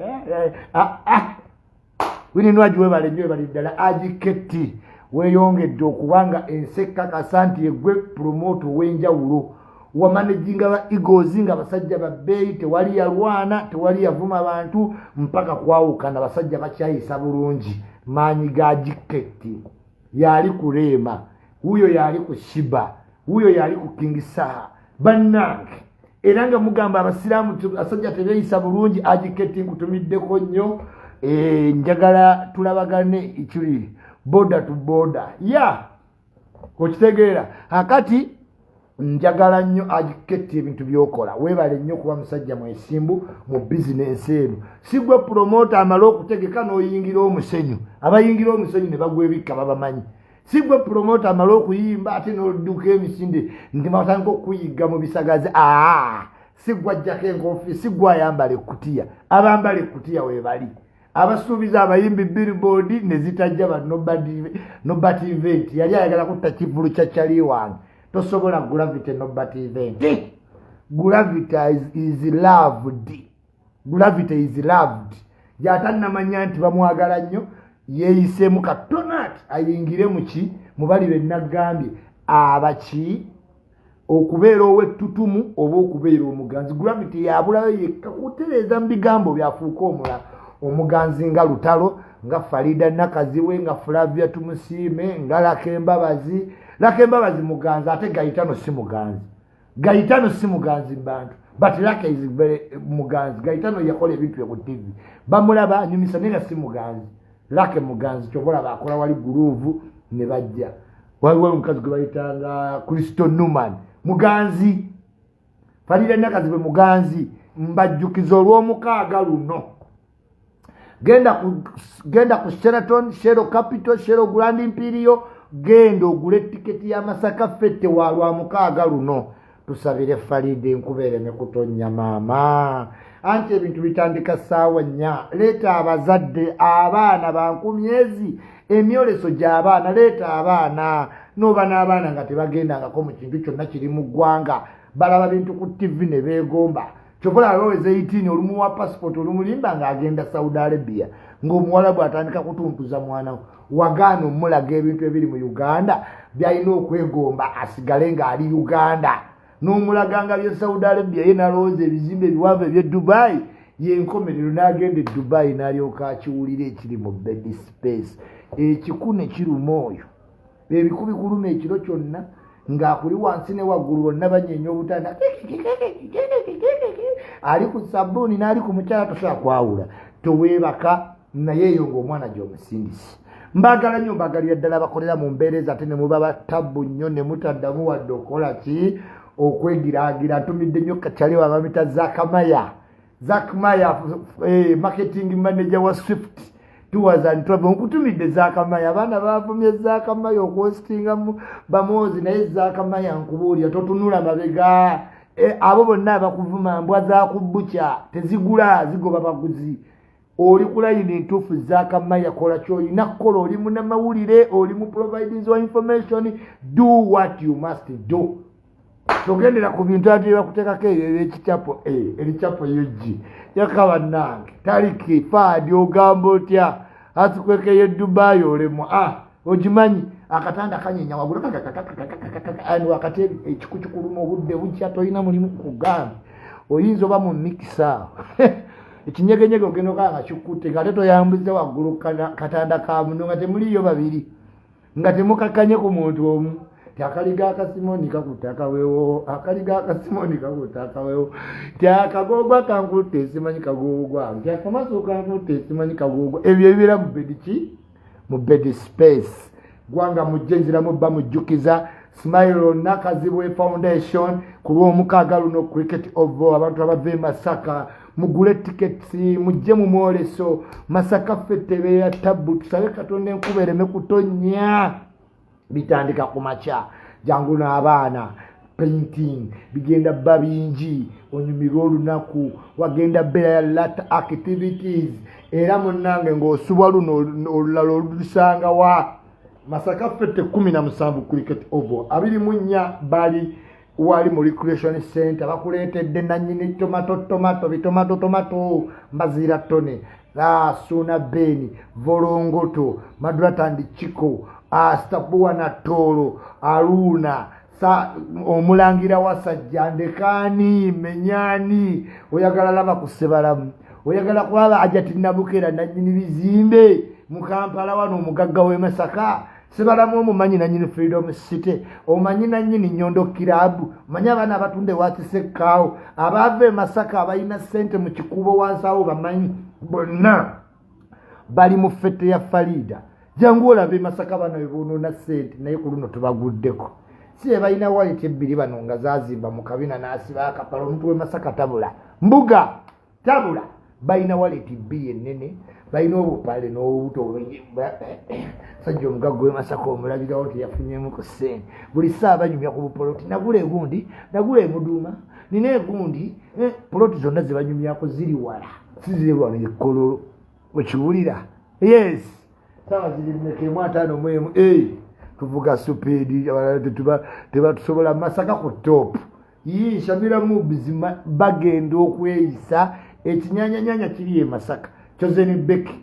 Wininwa webale ddala agiketi weyongedde okubanga enseka kasanti egwe promote w'enjawulo wamanaginga ba Eagles nga basajja babbeeyi tewali yalwana tewali yavuma abantu mpaka kwawukana basajja bakyayisa bulungi maanyi ga jiketi yali kuleema huyo yali ku Shiba huyo yali ku King Saha bannange era nga mugamba abasiraamu asajja tebeeyisa bulungi agiketi nkutumiddeko nnyo njagala tulabagane Ichuli border to border okitegeera akati njagala nnyo agiketi ebintu byokola webale nnyo kuba musajja mwesimbu mu business eno sigwe promoter amala okutegeka n'oyingira omusenyu abayingira omusenyu ne bagwebikka babamanyi sigwe promoter amala okuyimba ate n'odduka emisinde ndi matandika okuyiga mu bisagazi sigwa jjako enkofi sigwa ayambala ekkutiya abambala ekkutiya webali abasuubiza abayimbi billboard ne zitajja ba nobody event yali ayagala kutta kivulu kya kyali wange tosobola gravity nobody event gravity is loved yatanamanya nti bamwagala nnyo yeeyisemu katonat ayingire muki mubali bennagambye abaki okubeera owettutumu oba okubeera omuganzi gravity yabulayo yekka kutereeza mu bigambo byafuuka omuganzi nga Lutalo nga Farida Nakaziwe nga Flavia Tumusiime nga Lakembabazi muganzi ate Gaitano si muganzi bantu but Lake is very muganzi Gaitano yakola ebintu ku TV bamulaba nyumisa nenga si muganzi Lake muganzi kyobola bakola wali groove ne bajja waliwo omukazi gwe bayitanga Kristo Numan muganzi Farida Nakaziwe muganzi mbajjukiza olw'omukaaga luno genda ku Sheraton, Shero Capital, Shero Grand Imperial genda ogule tiketi ya Masaka fete walwa mukaaga luno tusabire Farida enkubeere ne kutonya maama anti ebintu bitandika ssaawa 4 leeta abazadde abaana ba 10 emyoleso gy'abaana leeta abaana n'oba n'abaana nga tebagendangako mu kintu kyonna kiri mu ggwanga balaba bintu ku TV ne beegomba chokola aloweze 18 olumu wa passport olumulimba nga agenda Saudi Arabia ng'omuwalabu atandika kutuntuza mwana wagano mulaga ebintu ebiri mu Uganda byalina okwegomba asigale nga ali Uganda n'omulaganga bya Saudi Arabia ye nalowooza ebizimbe ebiwanvu eby'e Dubai yenkomerero n'agenda Dubai n'alyoka akiwulira ekiri mu bed space ekikune kiruma oyo ebikubi kuluma ekiro kyonna ng'akuli wansi ne waggulu bonna banyenya obutanda ali ku sabbuuni n'ali ku mukyala tosobola kwawula toweebaka naye eyo ng'omwana gy'omusindisi mbagala nnyo mbagalira ddala bakolera mu mbeereza ate ne muba batabbu nnyo ne mutaddamu wadde okukola ki okwegiraagira ntumidde nnyo kakyali wabamita Zakmaya marketing manager wa Swift Tours and Travel nkutumidde Zakamaya abaana baavumye Zakamaya okwositinga bamozi naye Zakamaya nkubuulira totunula mabega abo bonna abakuvuma mbwa za kubbuca tezigula zigoba baguzi oli kulayini ntuufu Zakamaya kola kyolina kukola oli munnamawulire oli mu providers wa information do what you must do togendera ku bintu ati bakuteekako ekicapo ericapo yugi yakaba nange taliki faadi ogamba otya atukwekeye Dubai olemu ogimanyi akatanda kanyenya wagula ani wakati ekikukuluma obudde bukya tolina mulimu kugambi oyinza oba mu mikisa ekinyegenyege ogenda okanga kikutte nga ate toyambuze waggulu katanda ka muno nga temuliyo babiri nga temukakanye ku muntu omu akaliga akasimoni kakutakawewo akaliga akasimoni kakutakawewo tyakagogwa kankutte simanyi kagogwa tyakamaso kankutte simanyi kagogwa ebyo ebira mu bediki mu bed space gwanga mujjenziramu bba mujjukiza Smile Nakazibwe Foundation ku lw'omukaaga luno cricket oval abantu abava e Masaka mugule tickets mujje mu mwoleso Masaka fete ya tabu tusabe Katonda enkuba ereme kutonya bitandika ku makya jangu n'abaana painting bigenda babingi onyumirwa olunaku wagenda bera ya lat activities era munnange ng'osubwa luno olulala olusanga wa Masaka fete 17 cricket oval 24 bali wali mu recreation center bakuleetedde nanyini tomato mbazira tone Sunna beni volongoto madratandi chiko Stapuwa na tolo Aruna omulangira wasajja ndekani menyani oyagala laba kusebalamu oyagala kulaba ajati nabukera nanyini bizimbe mu Kampala wano omugagga w'e Masaka sebalamu omumanyi nanyini Freedom City omanyi nanyini Nyondo Club manyi abaana abatunde watisekawo abave Masaka abayina sente mu kikubo wansawo bamanyi bonna bali mu fete ya Farida jangu olabe Masaka bano ebonona sente naye ku luno tubaguddeko si ebalina waliti ebbiri bano nga zazimba mu kabina n'asiba akapala omuntu w'e Masaka tabula mbuga tabula balina waliti bbiri ennene balina obupale n'obuto sajja omugagga w'e Masaka omulabirawo teyafunyemu ku ssente buli saa banyumya ku bupoloti nagula egundi nagula emuduuma nina egundi poloti zonna ze banyumyako ziri wala si ziri wano ekkololo okiwulira yes sawa ziri mmekemu 5 mu emu tuvuga supeedi tebatusobola Masaka ku top Shamira mubizima bagenda okweyisa ekinyanyanyanya kiri e Masaka Chozeni Beki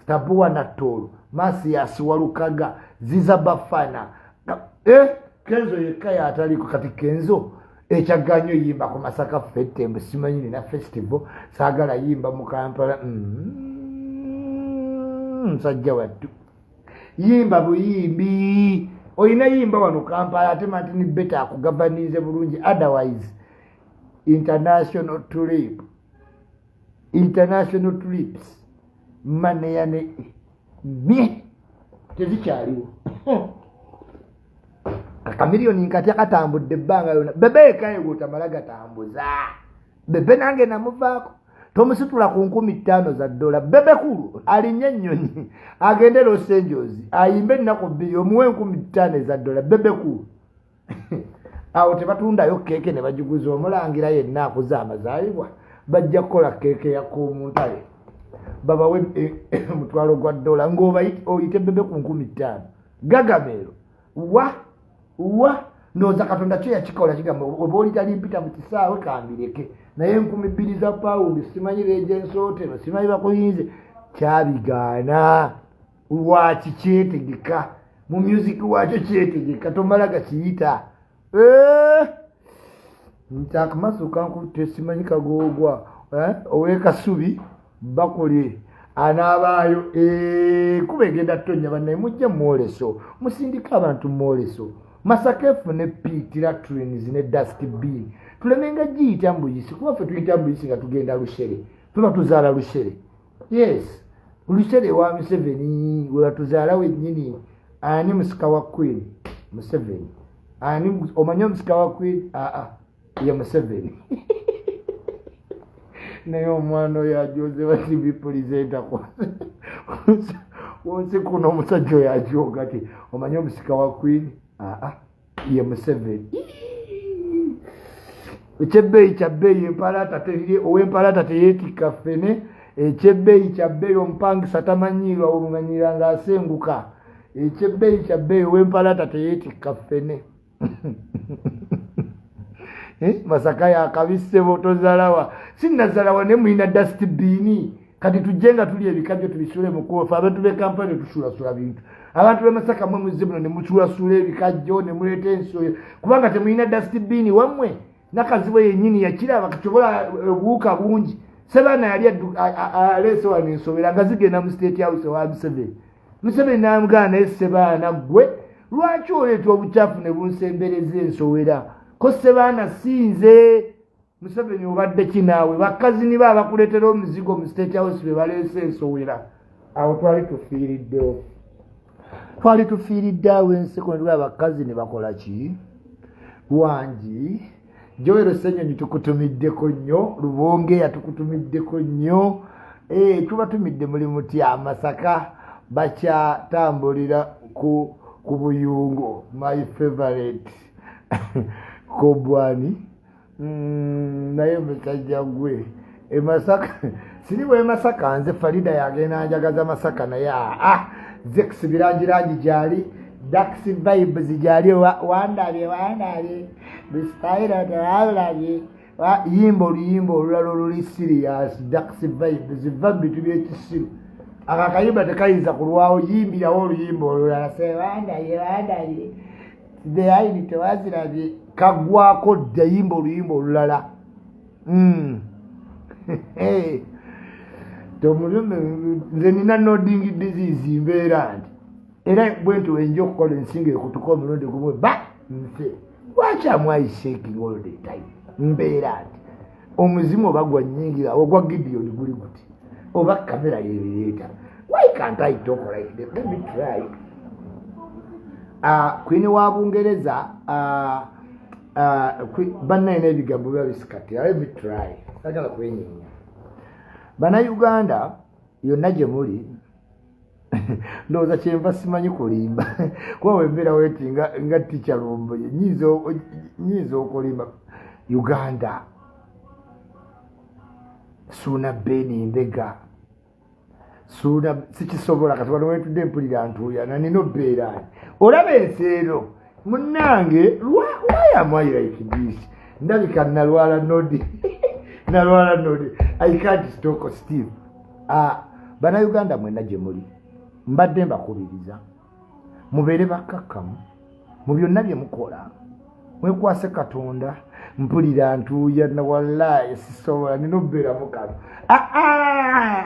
Stapuwa na tolo Masias Walukaga Ziza Bafana Kenzo yekaya ataliko kati Kenzo ekyaganyo yimba ku Masaka fete msimanyi na festival sagala yimba mu Kampala sajja watu yimba buyimbi oyina yimba wano Kampala ate mantini beta akugavanize bulungi otherwise international trips mane yane tezikyaliwo akamiliyoni nkati akatambudde ebbanga yona bebe ekayewo tamala gatambuza bebe nange namuvaako tomusitula ku $50,000 bebe kulu alinnya ennyonyi agende Los Angeles ayimbe ennaku 2 omuwe $50,000 bebe kulu awo tebatundayo keeke ne bagiguza omulangira yenna akuza amazaalibwa bajja kukola keeke yak'omuntale babawe $1,000 ng'oyite bebe ku 50,000 gagamero wa ndoza Katonda kye yakikola kigamba oba olitali mpita mu kisaawe kambireke naye 2,000 za pawundi simanyi legensootero simanyi bakuyinze kyabigaana waki kyetegeka mu music wakyo kyetegeka tomala gakiyita ntakamaso kankutte simanyi kagoogwa ow'ekasubi bakole anabaayo kuba egenda ttonya bannaye mujja mwoleso musindika abantu mwoleso Masaka efune piitira trains ne dustbin tulemenga giyita mbuyisi kuba ffe tuyita mbuyisi nga tugenda Lushere tuba tuzaala Lushere yes Lushere wa Museveni we batuzaala wennyini ani musika wa Queen Museveni ani omanyi omusika wa Queen ye Museveni naye omwana oyo ajoze bati bipulizenta wonse kuno omusajja oyo ajoga ti omanyi omusika wa Queen ye Museveni ekyebbeeyi kyabbeeyi empalata terire ow'empalata teyeetikka ffene ekyebbeeyi kyabbeeyi omupangisa tamanyirwa olunganyira ng'asenguka ekyebbeeyi kyabbeeyi ow'empalata teyeetikka ffene Masaka yakabisebo tozalawa sinnazalawa ne mulina dustbin kati tujje nga tuli ebikajjo tubisule mu kofa abantu be kampani tusulasula bintu abantu be Masaka mwe muzibuno ne musulasula ebikajjo ne muleta ensoya kubanga temulina dustbin wamwe nakazibwe yennyini yakiraba kachobola obuuka bungi sebana yali aleso wano ensobera nga zigenda mu State House wa Museveni n'amugana esebana gwe lwaki oleeta obucaafu ne bunsembereza ensowera ko sebana sinze Museveni obadde kinaawe bakazini ba bakuleetera omuzigo mu State House be baleese ensowera awo twali tufiiridde awo enseko ne abakazi ne bakola ki wangi Joero Senyonyi tukutumiddeko nnyo, Lubonge yatukutumiddeko nnyo. Tuba tumidde muli mutya Amasaka bakyatambulira ku Buyungo, my favorite Kobwani. Naye musajja gwe Masaka siriwe Masaka nze Farida yagenda njagaza Masaka naye Zex birangirangi gyali Dax vibes gyali wandabye bistaira tawalabye yimbo olulala oluli serious Dax vibes vibes byekisiru akakayimba tekayinza kulwawo yimbirawo oluyimbo olulala se wandabye the aini tewazirabye kagwako dda yimba oluyimbo olulala tomulume nze nina nodding disease mbeera nti era bwenti wenja okukola ensinga ekutuka omulundi gumwe nfe lwaki am shaking all the time mbeera nti omuzimu oba gwa nnyingira ogwa Gideon guli guti oba kamera yebireeta why can't I talk like this? Let me try. Queen wa Bungereza bannaye n'ebigambo biba bisikati. Let me try. Sagala kwenyinya. Bannayuganda yonna gye muli ndowooza kyenva simanyi kulimba kuba wembeera weeti nga ticca Lumbo nyiiza okulimba Uganda Sunna Beni Mbega Sunna sikisobola kati wano wetudde mpulira ntuuyana nina obbeera olaba enseero munnange why am I like this ndabika nalwala nodi I can't talk Steve. Bannayuganda mwenna gye muli mbadde mbakubiriza mubeere bakkakkamu mu byonna bye mukola mwekwase Katonda mpulira ntuuya na wallahi sisobola nina obbeeramu kano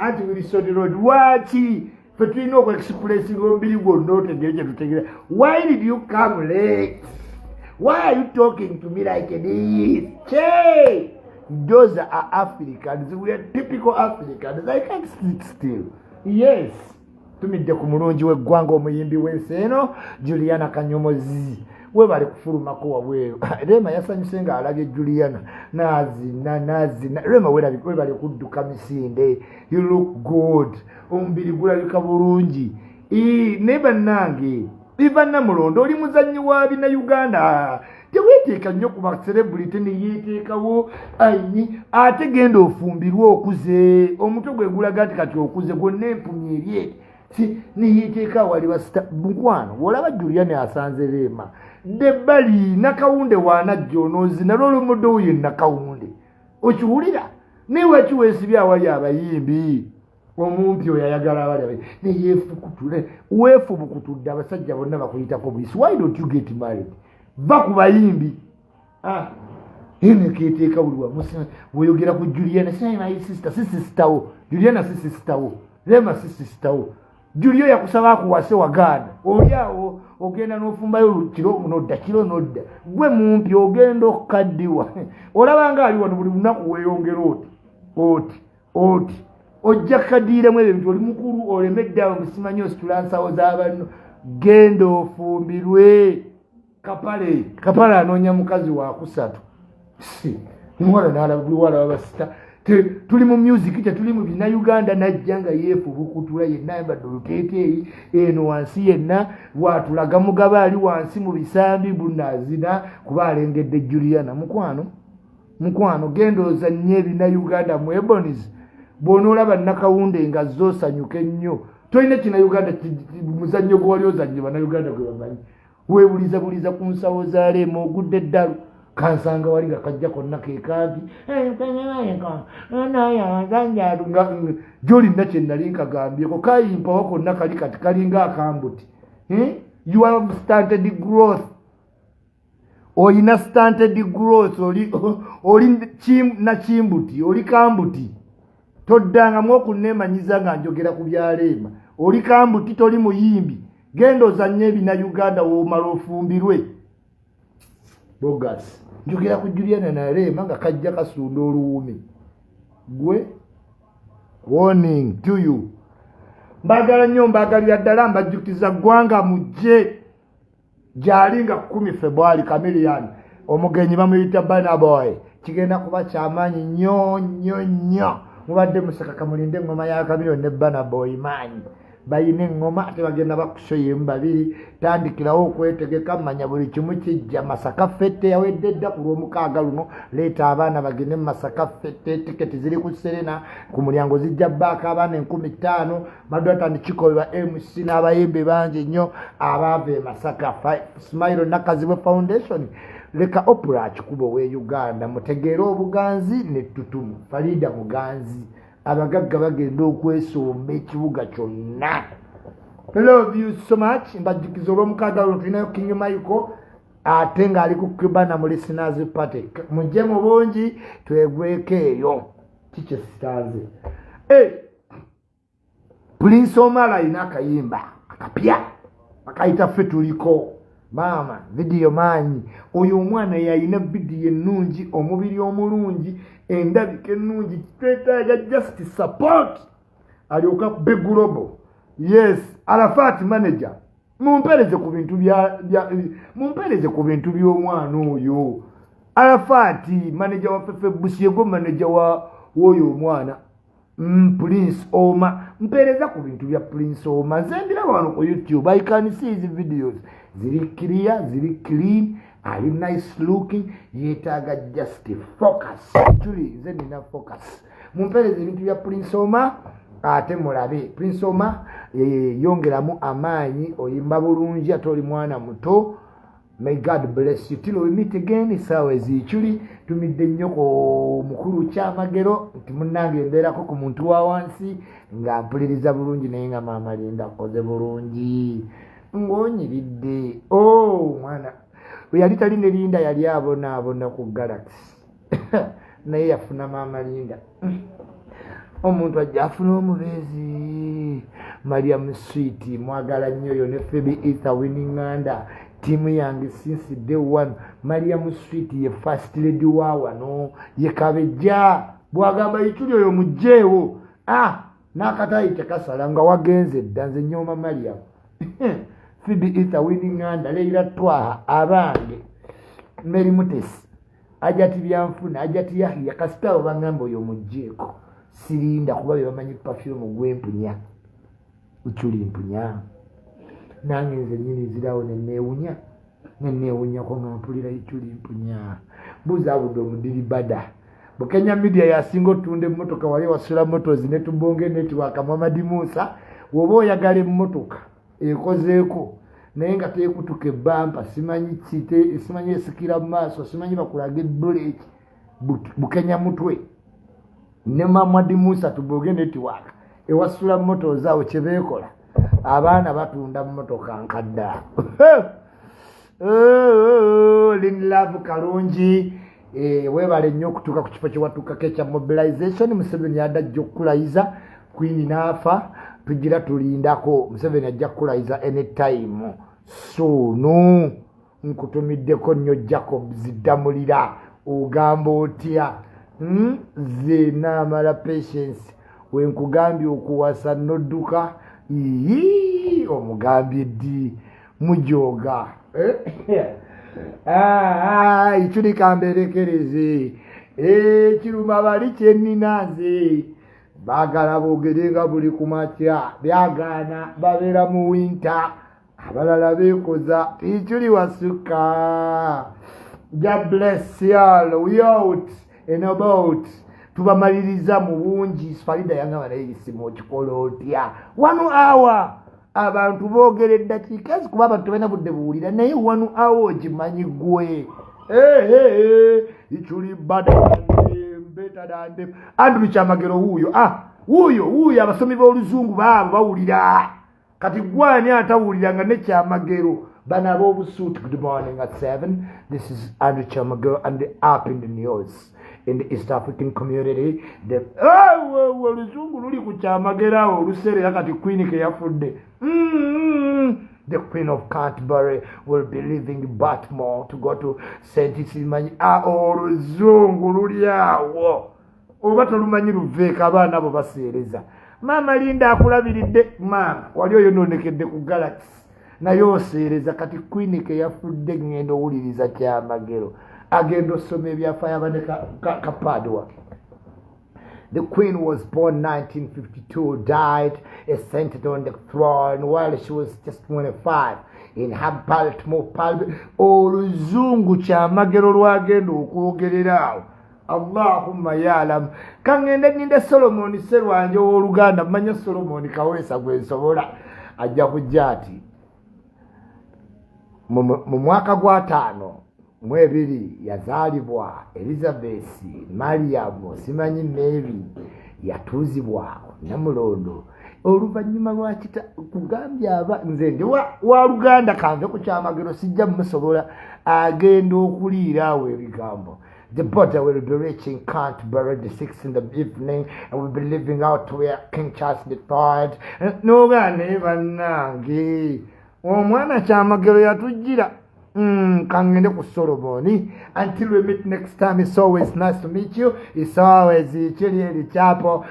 anti Wilson Road lwaki fe tulina okuexpressinga omubiri gwonna otegere kye tutegera why did you come late? Why are you talking to me like this? Che! Those are Africans. We are typical Africans. I can't sit still. Yes. Tumidde ku mulungi w'eggwanga omuyimbi w'ensi eno Juliana Kanyomozi webali kufulumako wabweru Rema yasanyuse nga alabye Juliana nazina Rema webali kudduka misinde. You look good. Omubiri gulabika bulungi ne bannange Ivanna Mulondo oli muzannyi wa Bannayuganda teweeteeka nnyo ku celebrity ne yeeteekawo ayinyi ate genda ofumbirwa okuze omutwe gwe gulaga nti kati okuze gwonna empumyi eryeti si ne yeeteeka wali basita mukwano olaba Juliana asanze Rema Debbali Nakawunde waanajja onoozi nalwolomudde oyo Nakawunde okiwulira newe kiweesibya awali abayimbi omumpi oyo ayagala abali ne yeefukutule weefubukutudde abasajja bonna bakuyitako buyisi. Why don't you get married? Va ku bayimbi ene keeteeka buli wamu weeyogera ku Juliana my sister wo Juliana sister wo Rema sister wo Julio yakusaba akuwase wagaana oli awo ogenda n'ofumbayo kiro nodda gwe mumpi ogenda okukaddiwa olabanga ali wano buli lunaku weeyongera oti ojja kadiiremu ebyo bintu oli mukulu olemedde awo musimanyi ositula nsawo z'abanno genda ofumbirwe kapale anoonya mukazi wa kusatu muwala n'alabulwala wabasita tuli mu music tetuli mu Bannayuganda najja nga yeefubukutula yenna ayambadde oluteeteeyi eno wansi yenna bwatulaga mugaba ali wansi mu bisambi bunazina kuba alengedde Juliana mukwano genda ozannye Bannayuganda mu Ebonies bw'onoolaba Nakawunde nga zoosanyuka ennyo tolina Kinnayuganda muzannyo gw'oli ozannye Bannayuganda gwe bamanyi weebulizabuliza ku nsawo za Rema ogudde eddalu kansanga wali nga kajja konna keekampi gy'olina kye nali nkagambyeko kayimpawo konna kali kati kalinga akambuti you have stunted growth oyina stunted growth oli nakimbuti oli kambuti toddangamu okunneemanyiza nga njogera ku bya Rema oli kambuti toli muyimbi genda ozannye Bannayuganda woomala ofumbirwe bogas njogera ku Juliana na Rema nga kajja kasunda oluwumi gwe warning to you mbagala nnyo mbagalira ddala mbajjukiza ggwanga mujje gyali nga 10 February Chameleon omugenyi bamuyita Banaboy kigenda kuba kyamaanyi nnyo mubadde musaka mulinde engoma ya Kabiro ne Banaboy maanyi bayina engoma ate bagenda bakushoyemu babiri tandikirawo okwetegeka manya buli kimu kijja Masaka fete yawedde dda ku lw'omukaaga luno leeta abaana bagende mu Masaka fete tiketi ziri ku Serena ku mulyango zijja baaka abaana 15,000 badde batandikikobwa MC n'abayimbi bangi nnyo abaava e Masaka Smile Nakazibwe Foundation leka opera akikubo we Uganda mutegeera obuganzi ne tutumu Farida Muganzi abagagga bagenda okwesomba ekibuga kyonna. I love you so much. Mbajjukiza olw'omukaaga luno tulinayo King Michael ate ng'ali ku Kibana mu listeners party. Mujje mu bungi twegweko eyo kikye sitanze. Prince Omar alina akayimba akapya akayita ffe tuliko maama video maanyi oyo omwana yalina video ennungi omubiri omulungi endabika ennungi twetaaga just support alyoka big global. Yes, Arafat manager mumpereze ku bintu by'omwana oyo. Arafat manager wa Fefe Busiego manager wa oyo omwana Prince Oma mpereza ku bintu bya Prince Oma zendira wano ku YouTube. I can see his videos ziri clear, ziri clean, are nice looking. Yetaga just focus. Ichuli nze nina focus. Mumpereze bintu bya Prince Oma ate mulabe Prince Oma yongeramu amaanyi oyimba bulungi ate oli mwana muto. May God bless you. Till we meet again. Sawa Ichuli tumidde nnyo ko mukulu kyamagero nti munnange mbeerako ku muntu wa wansi nga mpuliriza bulungi naye nga maama Linda akoze bulungi ng'onyiridde. Mwana yali taline Linda yali abona ku Galaxy naye yafuna maama Linda. Omuntu ajja afuna omubeezi. Mariam Sweet mwagala nnyo yo ne Phoebe Ether winning under timu yange since day one. Mariam Sweet ye first lady wa wano ye Kabejja bwagamba Ichuli oyo mujjeewo n'akatayi tekasala nga wagenze dda nze nnyoma Mariam. Phoebe Ether winning under Leila Twaha abange Mary Mutesi ajati byanfuna ajati Yahya kasitawo bangamba oyo mujjeeko sirinda kuba bebamanyi perfume gw'empunya Ichuli mpunya nange nze nnyini zirawo nenneewunya ko nga mpulira Ichuli mpunya buzaabudde omudiri bada Bukenya media yasinga otunda emmotoka wali wasula motors ne tubonge network Muhammad Musa woba oyagala emmotoka ekozeeko naye nga teekutuka ebbampa simanyi esikira mu maaso simanyi bakulaga bullet Bukenya mutwe ne Muhammad Musa tubonge network ewasula motors awo kyebeekola abaana batunda mmotoka nkadda. Linlove kalungi webale nnyo okutuuka ku kifo kyewatuukako ekya mobilization. Museveni adajja okukulayiza Queen naafa tugira tulindako. Museveni ajja kukulayiza anytime soon. Nkutumiddeko nnyo Jacob ziddamulira ogamba otya ze naamala patience wenkugambye okuwasa nodduka omugambye ddi mujoga. Ichuli kamberekereze kiruma bali kyenina nze baagala boogerenga buli kumakya byagaana babeera mu winter abalala beekoza. Ichuli wasuka. God bless y'all. We out and about. Tubamaliriza mu bungi. Farida yangamba naye isimu okikola otya 1 hour abantu boogera eddakiika ezikuba abantu tebalina budde buwulira naye 1 hour ogimanyi gwe. Ichuli better than them. Andrew Kyamagero wuuyo abasomi b'oluzungu baabo bawulira kati gwani atawulira nga ne Kyamagero bana ab'obusuuti. Good morning at 7. This is Andrew Kyamagero and the Up in the News in the East African community. Oluzungu luli ku Kyamagero oluseerera kati Queen ke yafudde. The Queen of Canterbury will be leaving Baltimore to go to St. Simanyi. Oluzungu luli awo oba tolumanyi luveeka abaana abo baseereza. Maama Linda akulabiridde. Maama wali oyonoonekedde ku Galaxy naye oseereza kati Queen ke yafudde ngendo owuliriza Kyamagero. agenda osoma ebyafaayo abane kapadwa. The queen was born 1952, died ascended on the throne while she was just 25 in her Baltimore Pulpit. Oluzungu kyamagero lwagenda okwogerera. Allahumma ya'lam. Kangende ninde Solomon Serwanje w'Oluganda, manya Solomon Kaweesa gwe nsobola ajja kujja ati mu mwaka gwa 5 mu 2 yazaalibwa Elizabeth, Mariam, simanyi Mary yatuuzibwa Namulondo. Oluvannyuma lwakita kugambya aba nze ndi wa Luganda kanve ku kyamagero sijja musobola agenda okuliira awo ebigambo. The border will be reaching Canterbury the 6th in the evening and will be leaving out where King Charles III. Nogane bannange omwana kyamagero yatujjira. Kangende ku Solomoni. Until we meet next time, it's always nice to meet you. It's always Ichuli Chapel.com.